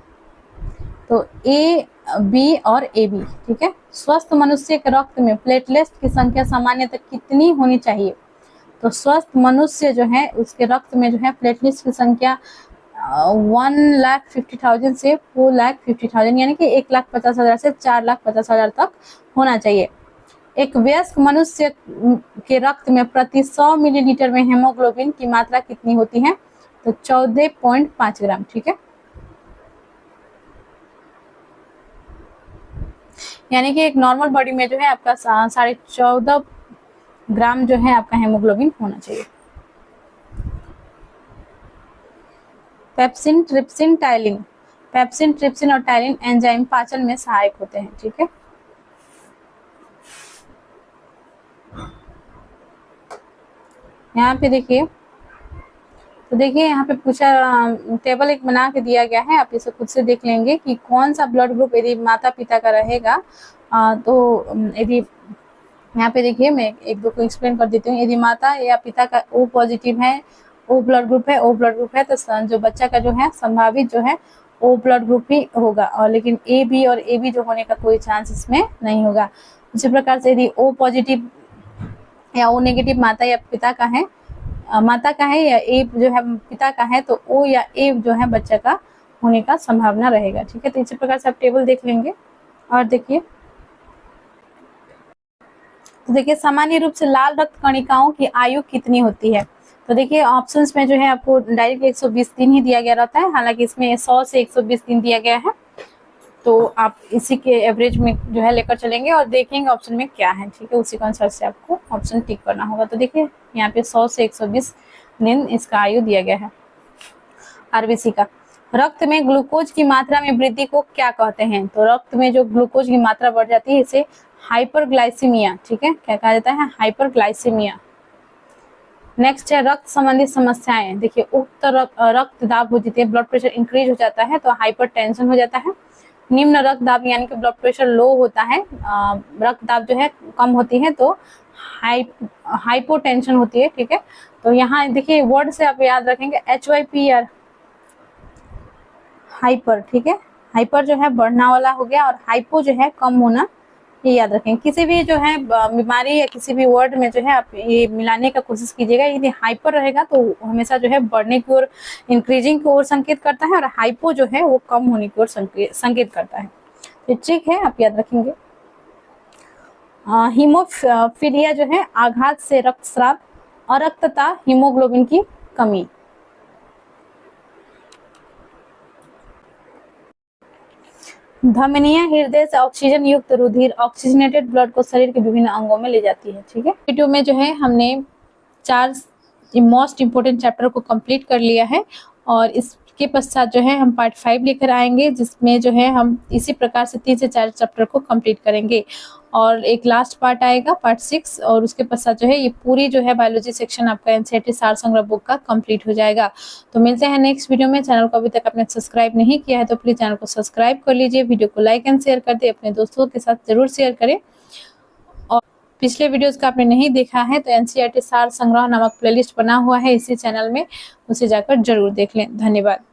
तो ए बी और ए बी, ठीक है। स्वस्थ मनुष्य के रक्त में प्लेटलेट्स की संख्या सामान्यतः कितनी होनी चाहिए, तो स्वस्थ मनुष्य जो है उसके रक्त में जो है प्लेटलेट्स की संख्या 1,50,000 से 4,50,000 यानी कि 1,50,000 से 4,50,000 तक होना चाहिए। एक वयस्क मनुष्य के रक्त में प्रति 100 मिलीलीटर में हेमोग्लोबिन की मात्रा कितनी होती है, तो 14.5 ग्राम, ठीक है। यानी कि एक नॉर्मल बॉडी में जो है आपका 14.5 ग्राम जो है आपका हेमोग्लोबिन होना चाहिए। Pepsin, trypsin, ptyalin, pepsin, trypsin और टाइलिन एंजाइम पाचन में सहायक होते हैं, ठीक है। यहाँ पे देखिए, तो देखिए यहाँ पे पूछा, टेबल एक बना के दिया गया है, आप इसे खुद से देख लेंगे कि कौन सा ब्लड ग्रुप यदि माता पिता का रहेगा, तो यदि यहाँ पे देखिए मैं एक दो को एक्सप्लेन कर देती हूँ। यदि माता या पिता का ओ पॉजिटिव है, ओ ब्लड ग्रुप है तो जो बच्चा का जो है संभावित जो है ओ ब्लड ग्रुप ही होगा, और लेकिन ए बी और ए बी जो होने का कोई चांस इसमें नहीं होगा। उसी प्रकार से यदि ओ पॉजिटिव या ओ नेगेटिव माता या पिता का है, माता का है या ए जो है पिता का है, तो ओ या ए जो है बच्चा का होने का संभावना रहेगा, ठीक है। तो इसी प्रकार से आप टेबल देख लेंगे। और देखिए, तो देखिए सामान्य रूप से लाल रक्त कणिकाओं की आयु कितनी होती है, तो देखिए ऑप्शंस में जो है आपको डायरेक्ट 120 दिन ही दिया गया रहता है, हालांकि इसमें 100 से 120 दिन दिया गया है, तो आप इसी के एवरेज में जो है लेकर चलेंगे और देखेंगे ऑप्शन में क्या है, ठीक है। उसी के अनुसार से आपको ऑप्शन टिक करना होगा। तो देखिए यहाँ पे 100 से 120 दिन इसका आयु दिया गया है। आरबीसी का, रक्त में ग्लूकोज की मात्रा में वृद्धि को क्या कहते हैं, तो रक्त में जो ग्लूकोज की मात्रा बढ़ जाती है इसे हाइपरग्लाइसीमिया, ठीक है, क्या कहा जाता है, हाइपरग्लाइसीमिया। नेक्स्ट है रक्त संबंधी समस्याएं, देखिए उक्त रक्तदाब हो जाती है, ब्लड प्रेशर इंक्रीज हो जाता है तो हाइपरटेंशन हो जाता है। निम्न रक्तदाब यानी कि ब्लड प्रेशर लो होता है, रक्तदाब जो है कम होती है तो हाइपोटेंशन होती है, ठीक है। तो यहाँ देखिए वर्ड से आप याद रखेंगे HYPR, हाइपर, ठीक है। हाइपर जो है बढ़ना वाला हो गया और हाइपो जो है कम होना, ये याद रखें। किसी भी जो है बीमारी या किसी भी वर्ड में जो है आप ये मिलाने का कोशिश कीजिएगा। यदि हाइपर रहेगा तो हमेशा जो है बढ़ने की ओर, इंक्रीजिंग की ओर संकेत करता है, और हाइपो जो है वो कम होने की ओर संकेत करता है। तो ठीक है, आप याद रखेंगे। हीमोफीलिया जो है आघात से रक्तस्राव, अरक्तता, हीमोग्लोबिन की कमी। धमनियां हृदय से ऑक्सीजन युक्त रुधिर, ऑक्सीजनेटेड ब्लड को शरीर के विभिन्न अंगों में ले जाती है, ठीक है। वीडियो में जो है हमने 4 मोस्ट इम्पोर्टेंट चैप्टर को कंप्लीट कर लिया है, और इस के पश्चात जो है हम पार्ट 5 लेकर आएंगे, जिसमें जो है हम इसी प्रकार से 3 से 4 चैप्टर को कंप्लीट करेंगे और एक लास्ट पार्ट आएगा पार्ट 6 और उसके पश्चात जो है ये पूरी जो है बायोलॉजी सेक्शन आपका एनसीईआरटी सार संग्रह बुक का कंप्लीट हो जाएगा। तो मिलते हैं नेक्स्ट वीडियो में। चैनल को अभी तक आपने सब्सक्राइब नहीं किया है तो प्लीज चैनल को सब्सक्राइब कर लीजिए, वीडियो को लाइक एंड शेयर कर दे, अपने दोस्तों के साथ जरूर शेयर करें। और पिछले वीडियोस का आपने नहीं देखा है तो एनसीईआरटी सार संग्रह नामक प्लेलिस्ट बना हुआ है इसी चैनल में, उसे जाकर जरूर देख लें। धन्यवाद।